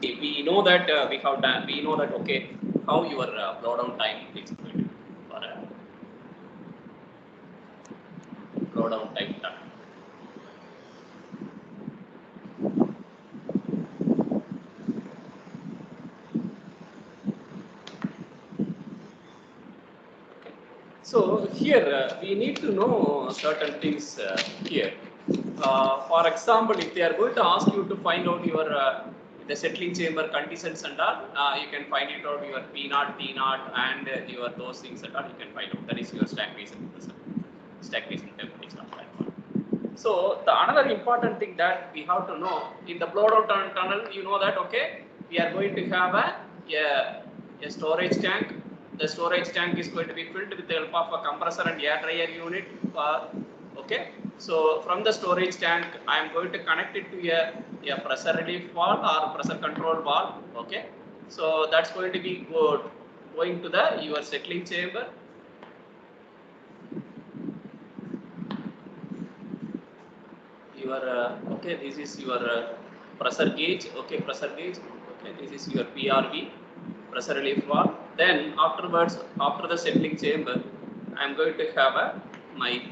we know that we know that okay, how your blow down time is going to be for blow down time done. So here we need to know certain things here. For example, if they are going to ask you to find out your the settling chamber conditions and all, you can find it out your P naught, T naught, and your those things and all you can find out. That is your stagnation temperature of that one. So the another important thing that we have to know in the blow down tunnel, you know that okay, we are going to have a storage tank. The storage tank is going to be filled with the help of a compressor and air dryer unit. Okay, so from the storage tank, I am going to connect it to a pressure relief valve or pressure control valve. Okay, so that's going to be going to the your settling chamber. Your okay, this is your pressure gauge. Okay, pressure gauge. Okay, this is your PRV, pressure relief valve. Then afterwards, after the settling chamber, I am going to have my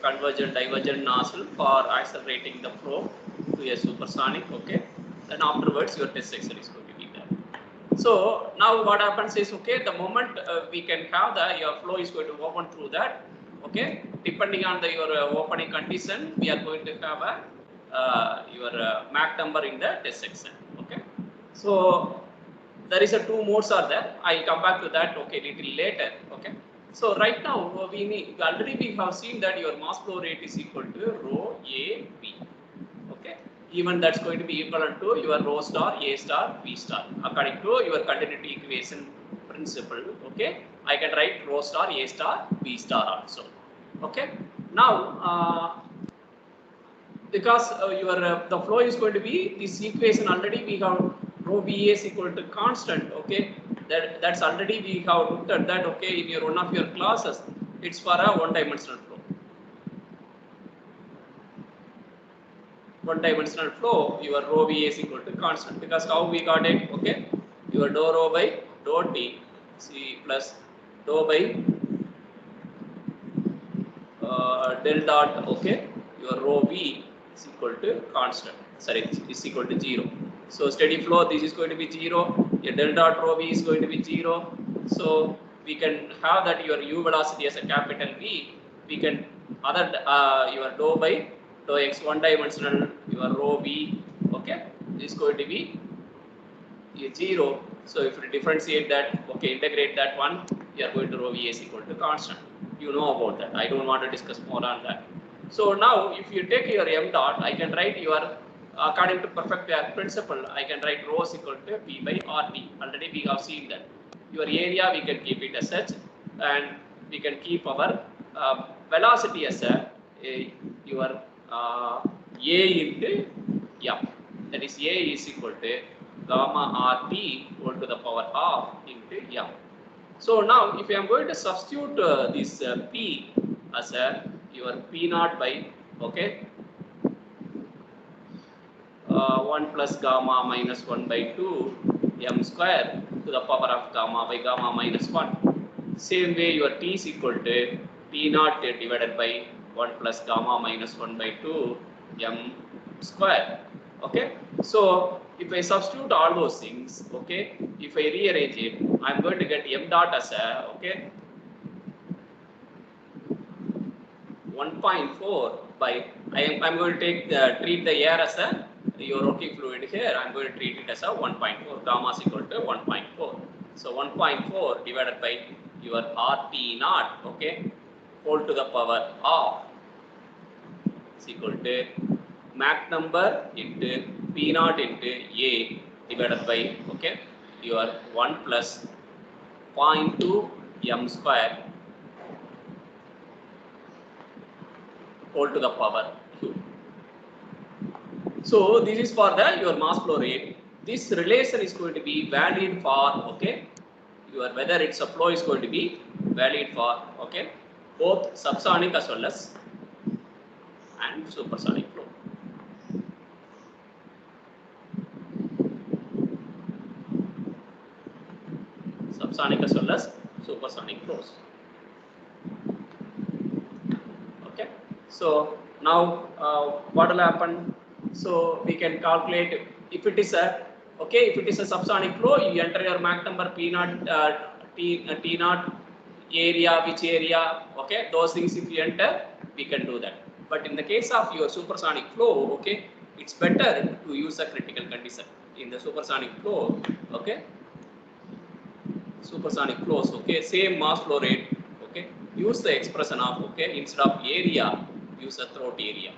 convergent divergent nozzle for accelerating the flow to a supersonic. Okay, then afterwards your test section is going to be there. So now what happens is okay, the moment we can have your flow is going to open through that. Okay, depending on your opening condition, we are going to have your Mach number in the test section. Okay, so there is a two modes are there. I'll come back to that. Okay, little later. Okay. So right now already we have seen that your mass flow rate is equal to rho A V. Okay, even that's going to be equivalent to your rho star A star V star according to your continuity equation principle. Okay, I can write rho star A star V star also. Okay, now because your the flow is going to be this equation already we have rho V is equal to constant. Okay, that's already we have looked at that. Okay, in your one of your classes, it's for a one-dimensional flow. One-dimensional flow, your rho V is equal to constant because how we got it? Okay, your dou rho by dou T C plus dou by del dot. Okay, your rho V is equal to constant. Sorry, is equal to 0. So steady flow, this is going to be 0. Your del dot rho V is going to be 0. So we can have that your u velocity as a capital V. We can other your dou by dou x one dimensional your rho V. Okay, is going to be 0. So if you differentiate that, okay, integrate that one, you are going to rho V is equal to constant. You know about that. I don't want to discuss more on that. So now if you take your m dot, I can write your according to perfect pair principle, I can write rho is equal to P by RT. Already we have seen that. Your area we can keep it as such, and we can keep our velocity as your A into m. That is A is equal to gamma RT whole to the power half into m. So now if I am going to substitute this P as your P naught by, okay, 1 plus gamma minus 1 by 2 m square to the power of gamma by gamma minus 1. Same way your T is equal to T naught divided by 1 plus gamma minus 1 by 2 m square. Okay, so if I substitute all those things, okay, if I rearrange it, I'm going to get m dot as okay, 1.4 by, I'm going to take treat the air as your working fluid here. I'm going to treat it as 1.4. Gamma is equal to 1.4. So 1.4 divided by your RT naught, okay, whole to the power of is equal to Mach number into P naught into A divided by, okay, your 1 plus 0.2 m square whole to the power q. So this is for the your mass flow rate. This relation is going to be valid for, okay, your whether it's a flow is going to be valid for, okay, both subsonic as well as and supersonic flow. Subsonic as well as supersonic flows. Okay, so now what will happen? So we can calculate if it is a if it is a subsonic flow, you enter your Mach number P naught T naught area, which area, okay, those things if you enter, we can do that. But in the case of your supersonic flow, okay, it's better to use a critical condition in the supersonic flow, okay. Supersonic flows, okay, same mass flow rate, okay, use the expression of, okay, instead of area, use a throat area.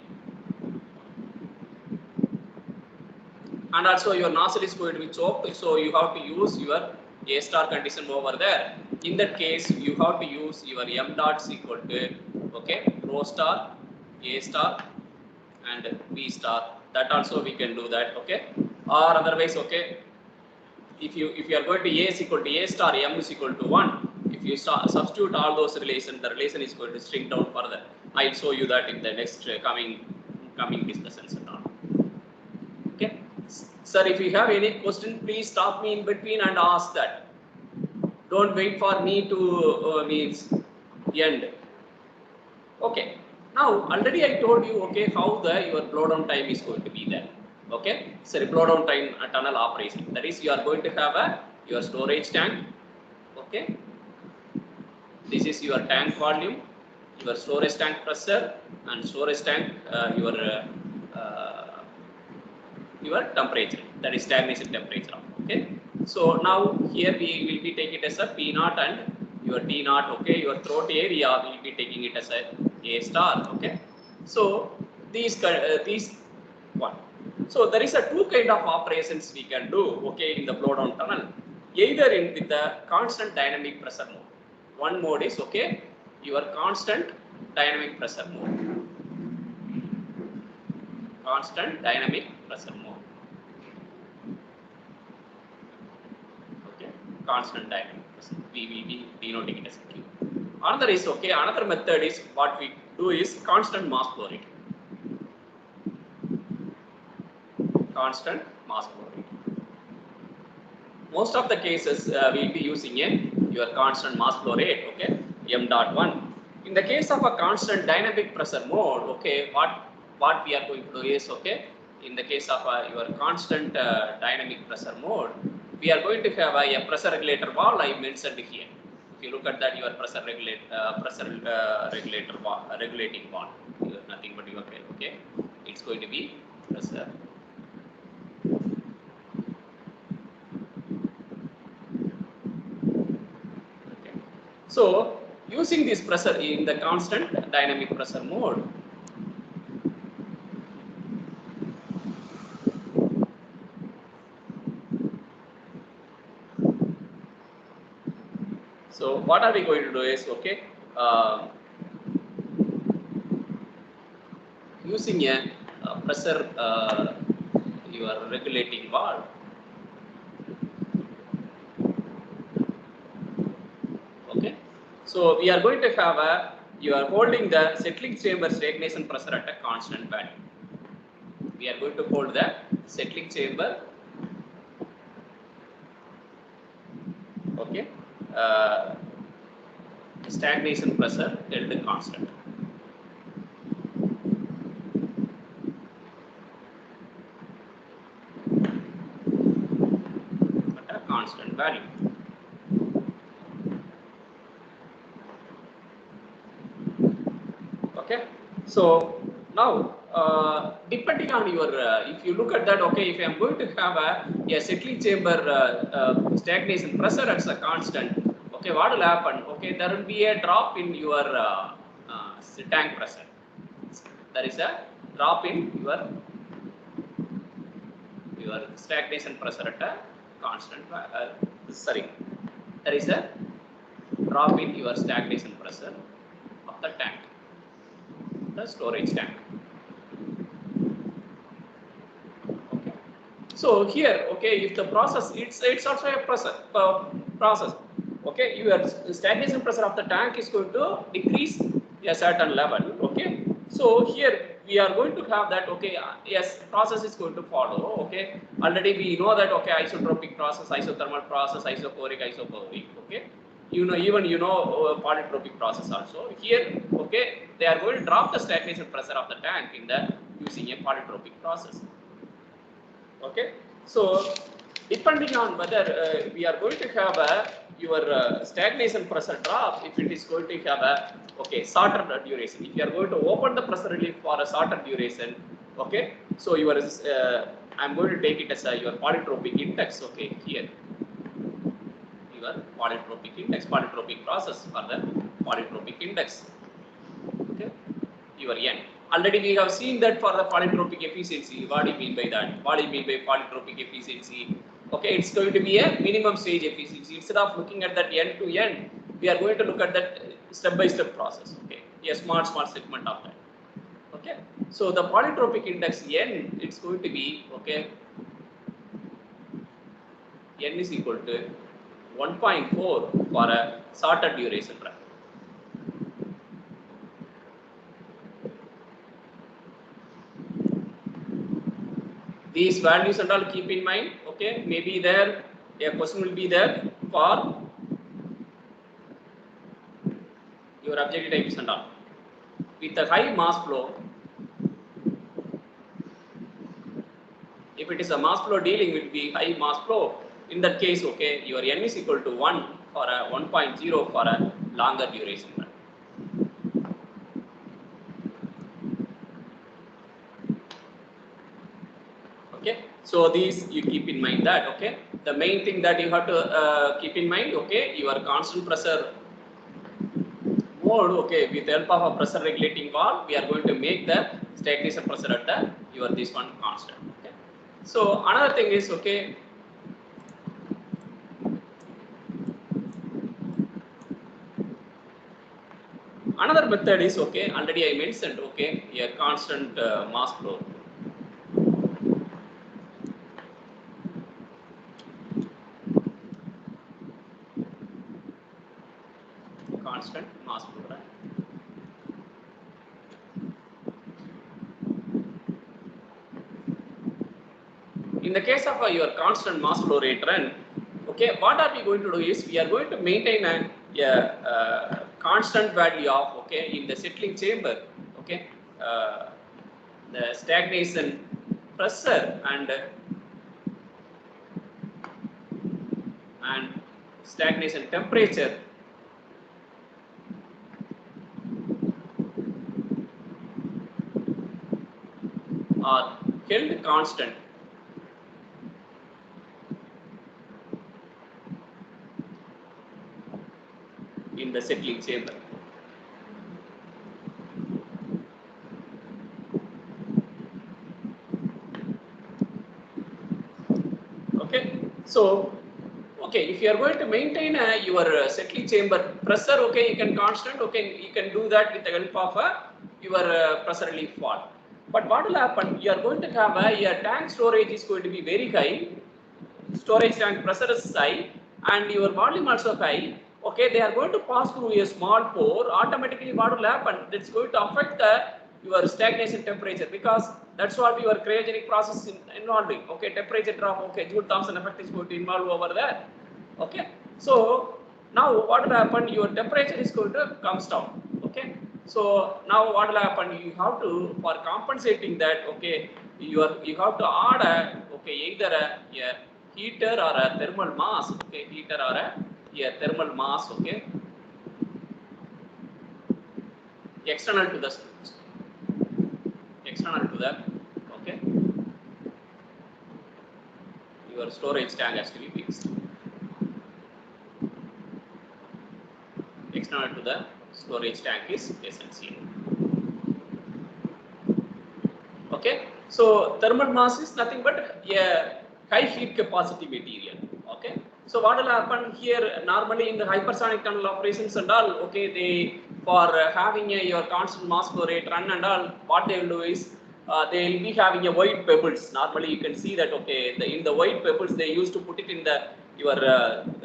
And also your nozzle is going to be choked, so you have to use your A star condition over there. In that case, you have to use your m dot is equal to, okay, rho star, A star, and V star. That also we can do that, okay. Or otherwise, okay, if you are going to A is equal to A star, M is equal to 1. If you substitute all those relations, the relation is going to shrink down further. I'll show you that in the next coming discussions and all. Okay, sir, if you have any question, please stop me in between and ask that. Don't wait for me to means end. Okay. Now already I told you, okay, how your blowdown time is going to be there. Okay, so blowdown time tunnel operation. That is, you are going to have your storage tank. Okay, this is your tank volume, your storage tank pressure, and storage tank your temperature. That is stagnation temperature. Okay, so now here we will be taking it as a P naught and your T naught. Okay, your throat area will be taking it as a star. Okay, so these one. So there is a two kind of operations we can do, okay, in the blowdown tunnel. Either with the constant dynamic pressure mode. One mode is, okay, your constant dynamic pressure mode. Constant dynamic pressure mode. Okay, constant dynamic pressure. We will be denoting it as a Q. Another is, okay, another method is what we do is constant mass flow rate. Constant mass flow rate. Most of the cases we will be using your constant mass flow rate, okay, m dot 1. In the case of a constant dynamic pressure mode, okay, what we are going to do is, okay, in the case of your constant dynamic pressure mode, we are going to have a pressure regulator valve I mentioned here. If you look at that, your pressure regulating valve, nothing but your fail, okay, it's going to be pressure. So using this pressure in the constant dynamic pressure mode, so what are we going to do is, okay, using a pressure your regulating valve. Okay, so we are going to have you are holding the settling chamber stagnation pressure at a constant value. We are going to hold the settling chamber, okay, stagnation pressure held constant. At a constant value. Okay, so now depending on your if you look at that, okay, if I am going to have a settling chamber stagnation pressure at a constant, okay, what will happen? Okay, there will be a drop in your tank pressure. There is a drop in your stagnation pressure at a constant. There is a drop in your stagnation pressure of the tank, the storage tank. Okay. So here, okay, if the process, it's also a process. Okay, your stagnation pressure of the tank is going to decrease a certain level. Okay, so here we are going to have that, okay, yes, process is going to follow, okay. Already we know that, okay, isotropic process, isothermal process, isochoric, isoperic, okay. You know, even you know polytropic process also. Here, okay, they are going to drop the stagnation pressure of the tank in the using a polytropic process. Okay, so depending on whether we are going to have a your stagnation pressure drop, if it is going to have a shorter duration, if you are going to open the pressure relief for a shorter duration, okay, so your I'm going to take it as your polytropic index, okay, here your polytropic index, polytropic process for the polytropic index, okay, your N. Already we have seen that for the polytropic efficiency. What do you mean by that? What do you mean by polytropic efficiency? Okay, it's going to be a minimum stage efficiency. Instead of looking at that end to end, we are going to look at that step by step process. Okay, a small segment of that. Okay, so the polytropic index N, it's going to be, okay, N is equal to 1.4 for a shorter duration run. These values and all keep in mind, okay, maybe there a question will be there for your objective types and all. With a high mass flow, if it is a mass flow dealing with the high mass flow, in that case, okay, your N is equal to 1 for a 1.0 for a longer duration run. Okay, so these you keep in mind that, okay, the main thing that you have to keep in mind, okay, your constant pressure mode, okay, with the help of a pressure regulating valve, we are going to make the stagnation pressure at the your this one constant. Okay, so another thing is, okay, another method is, okay, already I mentioned, okay, a constant mass flow. Constant mass flow, right? In the case of your constant mass flow rate run, okay, what are we going to do is we are going to maintain a constant value of, okay, in the settling chamber, okay, the stagnation pressure and stagnation temperature are held constant in the settling chamber. Okay, so okay, if you are going to maintain your settling chamber pressure, okay, you can constant, okay, you can do that with the help of your pressure relief valve. But what will happen? You are going to have your tank storage is going to be very high, storage tank pressure is high, and your volume also high. Okay, they are going to pass through a small pore. Automatically, what will happen? It's going to affect your stagnation temperature, because that's what your cryogenic process involving. Okay, temperature drop. Okay, Joule-Thomson effect is going to involve over there. Okay, so now what will happen? Your temperature is going to comes down. Okay, so now what will happen? You have to, for compensating that, okay, you have to add either a heater or a thermal mass. Okay, heater or a thermal mass. Okay, external to the okay, your storage tank has to be fixed external to the storage tank is essential. Okay, so thermal mass is nothing but a high heat capacity material. Okay, so what will happen here? Normally in the hypersonic tunnel operations and all, okay, they for having your constant mass flow rate run and all, what they will do is they will be having a white pebbles. Normally you can see that, okay, in the white pebbles they used to put it in the your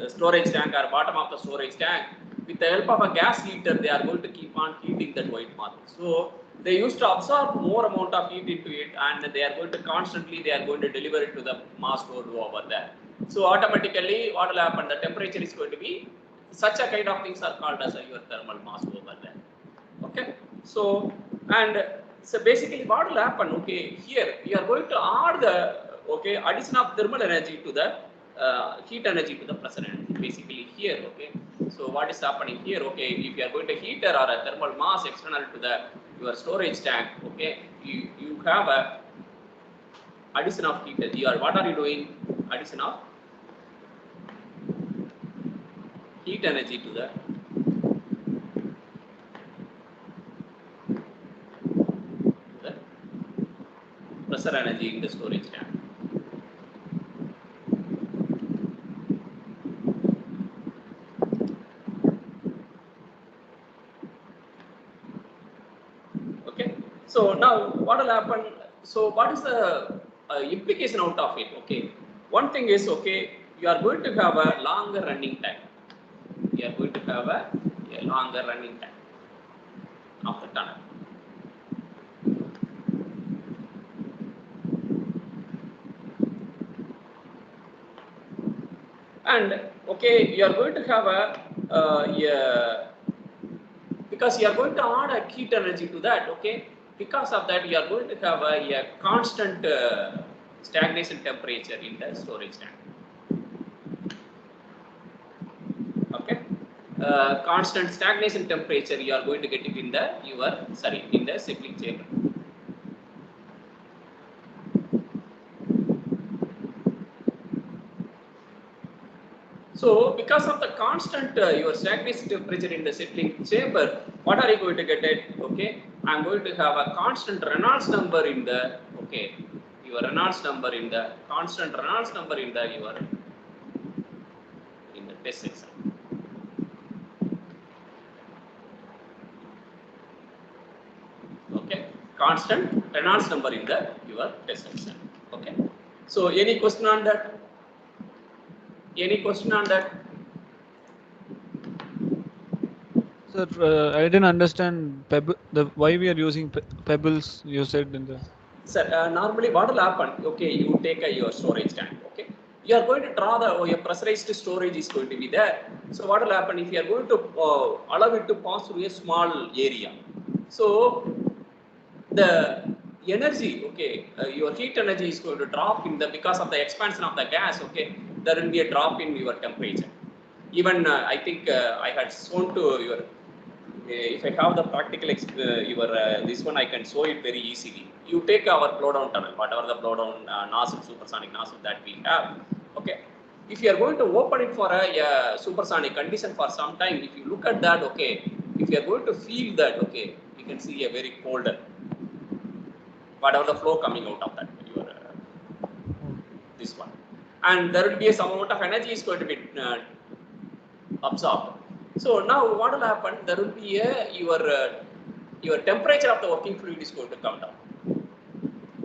storage tank or bottom of the storage tank. with the help of a gas heater, they are going to keep on heating that white marble. So they used to absorb more amount of heat into it, and they are going to constantly, they are going to deliver it to the mass node over there. So automatically what will happen, the temperature is going to be, such a kind of things are called as your thermal mass over there. Okay, so and so basically what will happen, okay, here we are going to add the, okay, addition of thermal energy to the heat energy to the pressure energy basically here. Okay, so what is happening here, okay, if you are going to heater or a thermal mass external to the your storage tank, okay, you have a addition of heat energy, or what are you doing, addition of heat energy to the pressure energy in the storage tank. Okay, so now what will happen, so what is the implication out of it? Okay, one thing is, okay, you are going to have a longer running time, you are going to have a longer running time of the tunnel. And okay, you are going to have a because you are going to add a heat energy to that. Okay, because of that you are going to have a constant stagnation temperature in the storage tank. Okay, constant stagnation temperature you are going to get it in the in the settling chamber. So because of the constant your stagnation temperature in the settling chamber, what are you going to get it? Okay, I am going to have a constant Reynolds number in the, okay, your Reynolds number in the constant Reynolds number in the your in the test section. Okay, constant Reynolds number in the your test section. Okay, so any question on that? Any question on that? Sir, I didn't understand why we are using pebbles. You said in the. Sir, normally what will happen? Okay, you take your storage tank. Okay, you are going to draw the your pressurized storage is going to be there. So what will happen if you are going to allow it to pass through a small area? So the energy, okay, your heat energy is going to drop in the, because of the expansion of the gas. Okay, there will be a drop in your temperature. Even I think I had shown to your. If I have the practical this one, I can show it very easily. You take our blow down tunnel, whatever the blow down nozzle, supersonic nozzle that we have. Okay, if you are going to open it for a supersonic condition for some time, if you look at that, okay, if you are going to feel that, okay, you can see a very cold, whatever the flow coming out of that your this one, and there will be some amount of energy is going to be absorbed. So now what will happen? There will be a your temperature of the working fluid is going to come down.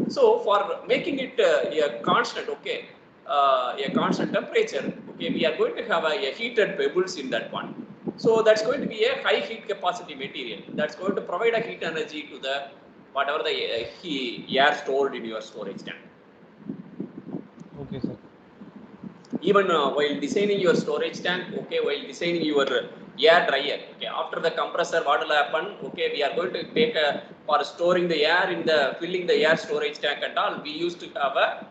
So for making it a constant, okay, a constant temperature, okay, we are going to have a heated pebbles in that one. So that's going to be a high heat capacity material. That's going to provide a heat energy to the whatever the air stored in your storage tank. Okay, sir. Even while designing your storage tank, okay, while designing your air dryer, okay, after the compressor, what will happen? Okay, we are going to take for storing the air in the filling the air storage tank and all. We used to have a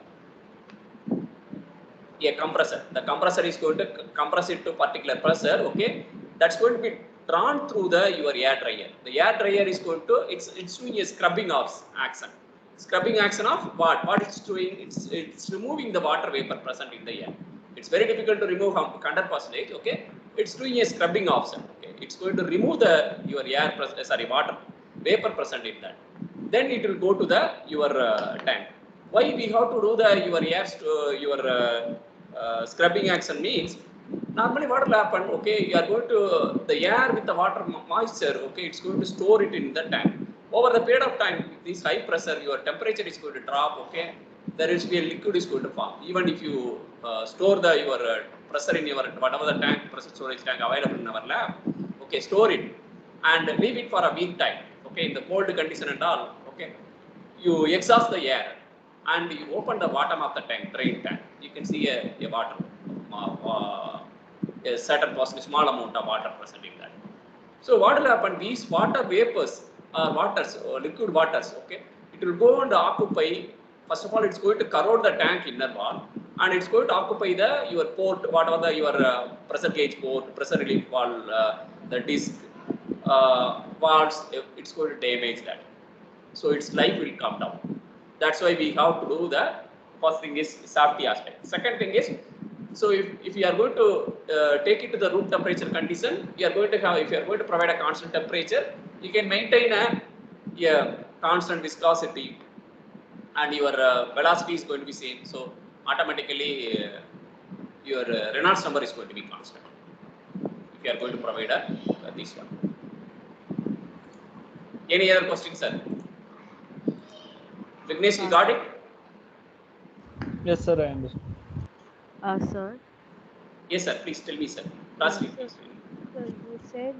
compressor. The compressor is going to compress it to particular pressure. Okay, that's going to be drawn through the your air dryer. The air dryer is going to it's doing a scrubbing of action. Scrubbing action of what? What it's doing? It's removing the water vapor present in the air. It's very difficult to remove 100%. Okay, it's doing a scrubbing option. Okay, it's going to remove the your air water vapor present in that. Then it will go to the your tank. Why we have to do the your air your scrubbing action means, normally what will happen? Okay, you are going to the air with the water moisture. Okay, it's going to store it in the tank. Over the period of time, with this high pressure, your temperature is going to drop. Okay, there is be a liquid is going to form. Even if you store the your pressure in your whatever the tank pressure storage tank available in our lab, okay, store it and leave it for a week time, okay, in the cold condition and all, okay. You exhaust the air and you open the bottom of the tank, drain tank. You can see a water, a certain possibly small amount of water present in that. So what will happen? These water vapors or waters or liquid waters, okay, it will go and occupy. First of all, it's going to corrode the tank inner wall, and it's going to occupy the your port, whatever the your pressure gauge port, pressure relief valve, the disc valves. It's going to damage that. So its life will come down. That's why we have to do the first thing is safety aspect. Second thing is, so if you are going to take it to the room temperature condition, you are going to have, if you are going to provide a constant temperature, you can maintain a constant viscosity and your velocity is going to be same. So automatically your Reynolds number is going to be constant if you are going to provide this one. Any other questions, sir? Vignesh, you got it? Yes, sir, I understand. Sir. Yes, sir. Please tell me, sir. Lastly, please. So you said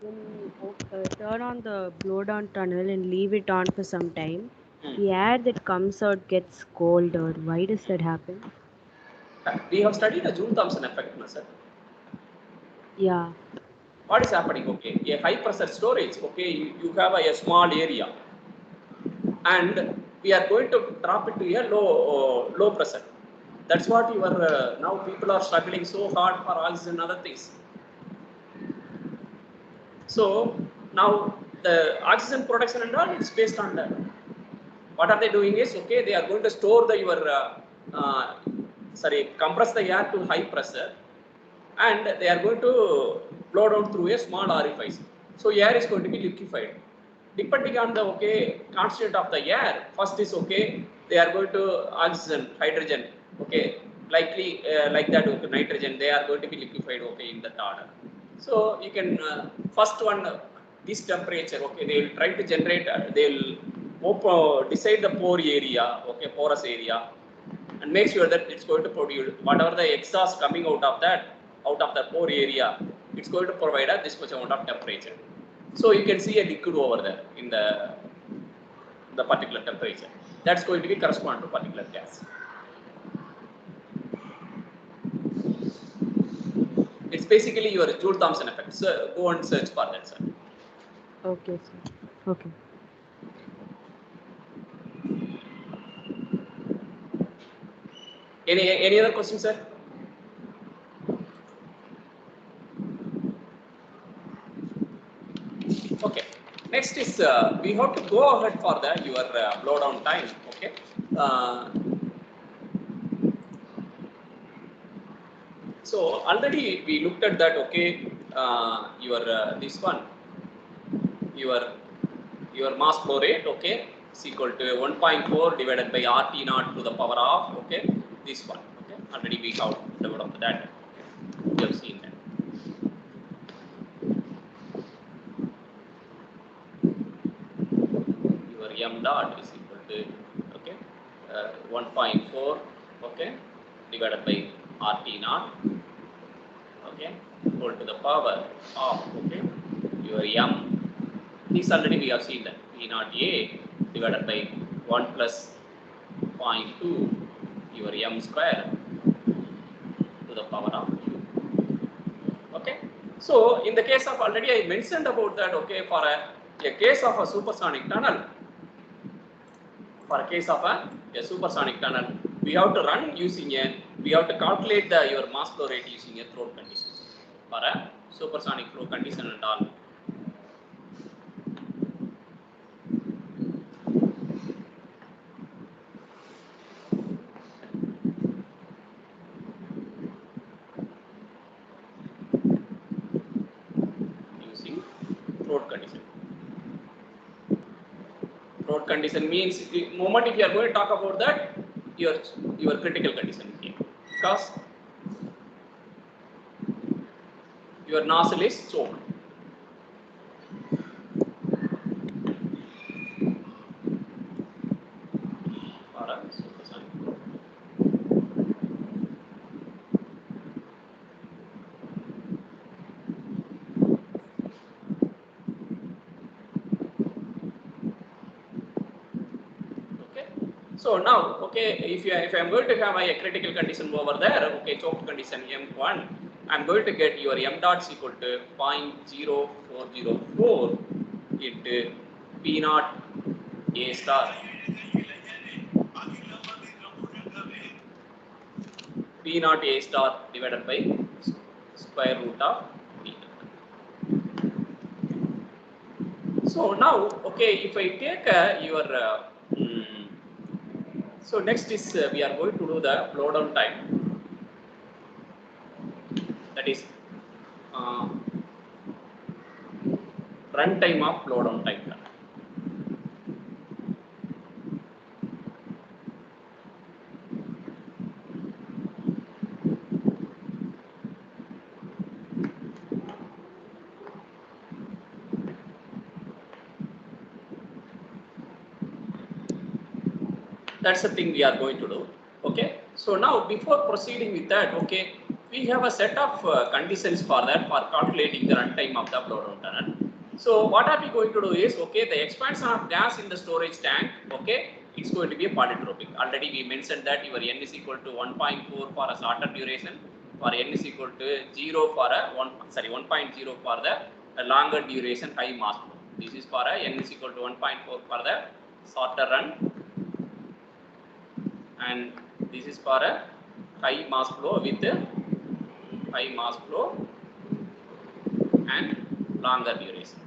when you turn on the blow down tunnel and leave it on for some time, the air that comes out gets colder. Why does that happen? We have studied the Joule-Thomson effect, no, sir. Yeah. What is happening? Okay, a high pressure storage. Okay, you have a small area, and we are going to drop it to a low pressure. That's what you are now people are struggling so hard for oxygen and other things. So now the oxygen production and all is based on that. What are they doing is, okay, they are going to store the your compress the air to high pressure, and they are going to blow down through a small orifice. So air is going to be liquefied. Depending on the constituent of the air, first is they are going to oxygen, hydrogen, likely like that nitrogen, they are going to be liquefied in that order. So you can first one this temperature, they will try to generate, they will decide the pore area, porous area, and make sure that it's going to produce whatever the exhaust coming out of the pore area, it's going to provide this much amount of temperature. So you can see a liquid over there in the particular temperature. That's going to be correspond to particular gas. It's basically your Joule-Thomson effect. So go and search for that, sir. Okay, sir. Okay. Any other questions, sir? Okay. Next is we have to go ahead for your blow down time. Okay. So already we looked at that. Okay. Your this one, your mass flow rate. Okay, is equal to 1.4 divided by RT naught to the power of this one. Okay. Already we have developed that. Okay. We have seen that. M dot is equal to 1.4 divided by RT naught equal to the power of your M. This already we have seen that P naught A divided by 1 plus 0.2 your M square to the power of Q. Okay. So in the case of already I mentioned about that. Okay, for a case of a supersonic tunnel. For a case of a supersonic tunnel, we have to run using we have to calculate your mass flow rate using a throat condition for a supersonic flow condition and all. Using throat condition. Throat condition means the moment if you are going to talk about that, your critical condition here, because your nozzle is choked. For a supersonic flow. So now, okay, if I'm going to have a critical condition over there, okay, choked condition M1, I'm going to get your M dot is equal to 0.0404 into P naught A star. P naught A star divided by square root of P. So now, okay, if I take your so next is we are going to do the blow down time, that is uh, run time of blow down time. That's the thing we are going to do. Okay. So now before proceeding with that, okay, we have a set of conditions for that for calculating the runtime of the blow down tunnel. So what are we going to do is, okay, the expansion of gas in the storage tank, okay, it's going to be a polytropic. Already we mentioned that your n is equal to 1.4 for a shorter duration, for n is equal to 0 for a 1.0 for the longer duration high mass flow. This is for a n is equal to 1.4 for the shorter run, and this is for a high mass flow with high mass flow and longer duration.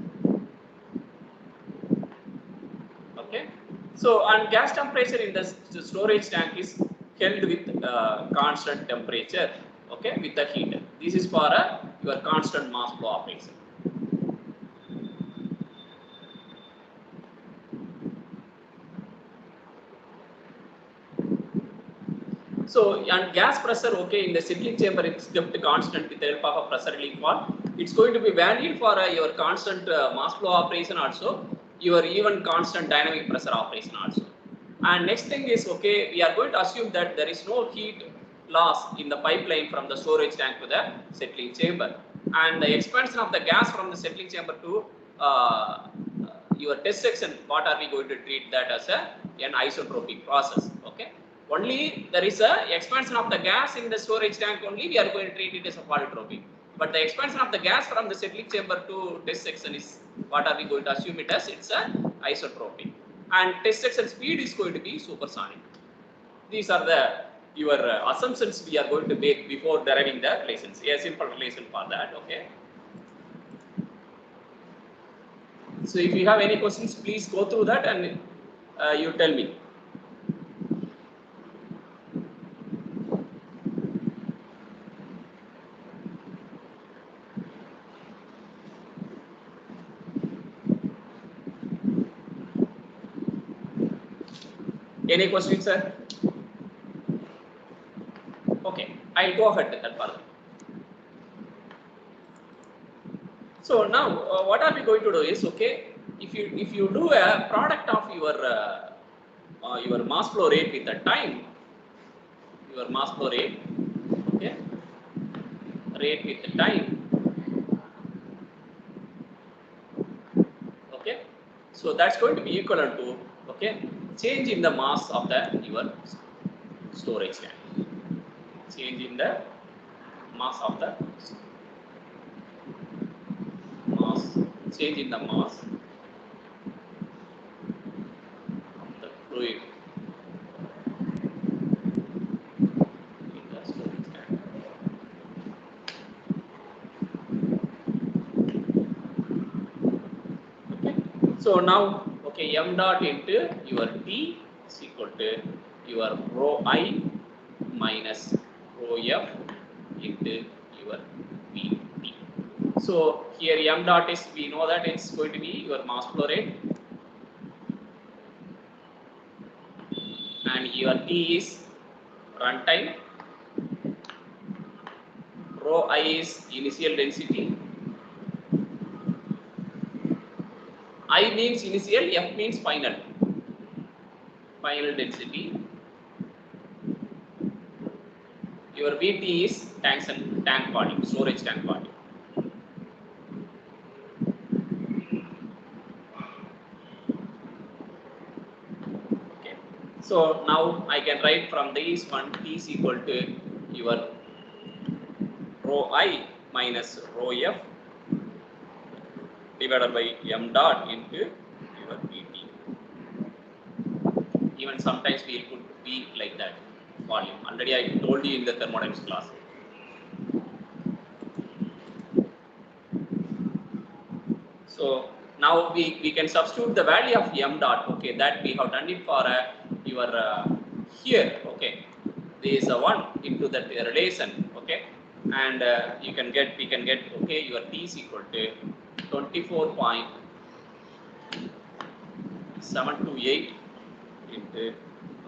Okay, so and gas temperature in the storage tank is held with constant temperature, okay, with the heater. This is for your constant mass flow operation. So, and gas pressure, okay, in the settling chamber it's kept constant with the help of a pressure relief valve. It's going to be valid for your constant mass flow operation also, your even constant dynamic pressure operation also. And next thing is, okay, we are going to assume that there is no heat loss in the pipeline from the storage tank to the settling chamber. And the expansion of the gas from the settling chamber to your test section, what are we going to treat that as an isotropic process, okay? Only there is a expansion of the gas in the storage tank only, we are going to treat it as a polytropic. But the expansion of the gas from the settling chamber to test section is, what are we going to assume it as? It's a isotropic. And test section speed is going to be supersonic. These are the your assumptions we are going to make before deriving the relations. A simple relation for that, okay? So if you have any questions, please go through that and you tell me. Any questions, sir? Okay, I'll go ahead with that further. So now, what are we going to do is, okay, if you do a product of your mass flow rate with the time, your mass flow rate, okay, rate with the time, okay, so that's going to be equivalent to, okay, change in the mass of the your storage tank, change in the mass of the change in the mass of the fluid in the storage tank. Okay. So now, okay, m dot into your T is equal to your rho I minus rho F into your P T. So here m dot is, we know that it's going to be your mass flow rate, and your T is runtime, rho I is initial density, I means initial, F means final density. Your VT is tank volume, storage tank volume. Okay. So now I can write from this one T is equal to your rho I minus rho F divided by m dot into your Vt. Even sometimes we could be like that volume. Already I told you in the thermodynamics class. So now we can substitute the value of m dot. Okay, that we have done it for your here. Okay, there is a 1 into that relation. Okay, and we can get okay your T is equal to 24.728 into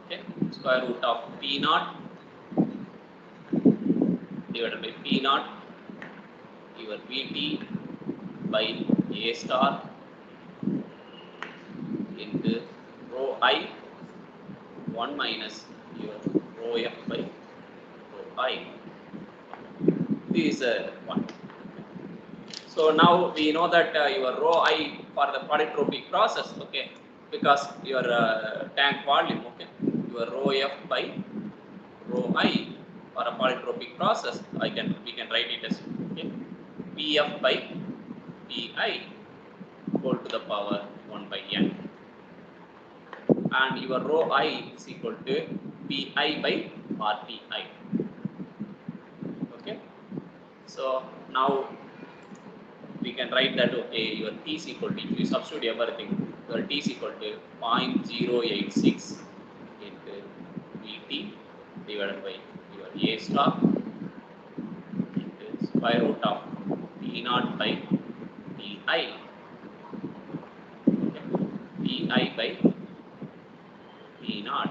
okay square root of P naught divided by P naught your Vt by A star into rho I 1 minus your rho F by rho I. This is 1. So now we know that your rho I for the polytropic process, okay, because your tank volume, okay, your rho F by rho I for a polytropic process, we can write it as okay, Pf by Pi whole to the power 1 by n, and your rho I is equal to Pi by Rti. Okay, so now we can write that okay your T is equal to, if you substitute everything, your T is equal to 0.086 into Vt divided by your A star into square root of P naught by Pi, okay, Pi by P naught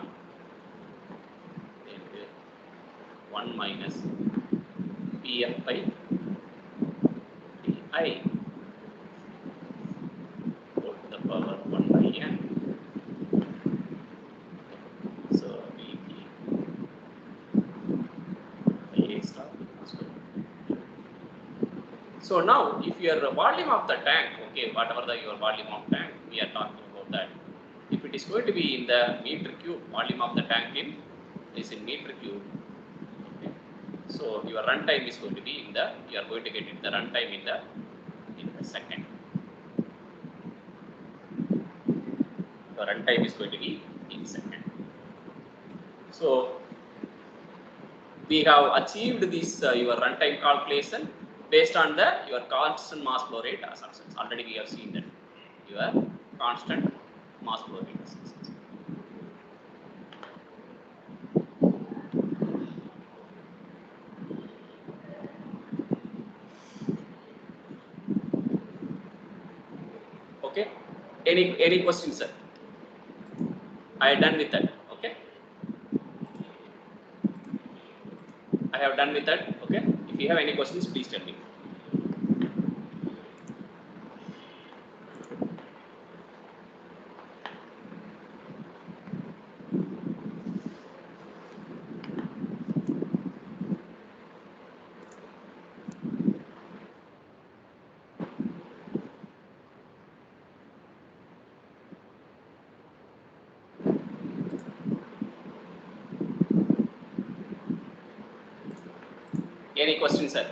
into 1 minus Pf by Pi whole to the power 1 by n. So Vt by A star. So now if your volume of the tank, okay, whatever your volume of tank, we are talking about that. If it is going to be in the meter cube, volume of the tank is in meter cube. Okay. So your runtime is going to be in the, you are going to get it the runtime in the second. The runtime is going to be in second. So we have achieved this your runtime calculation based on the your constant mass flow rate assumptions. Already we have seen that your constant mass flow rate assumptions. Okay, any questions, sir? I am done with that. Okay, I have done with that. Okay, if you have any questions, please tell me. Any questions, sir?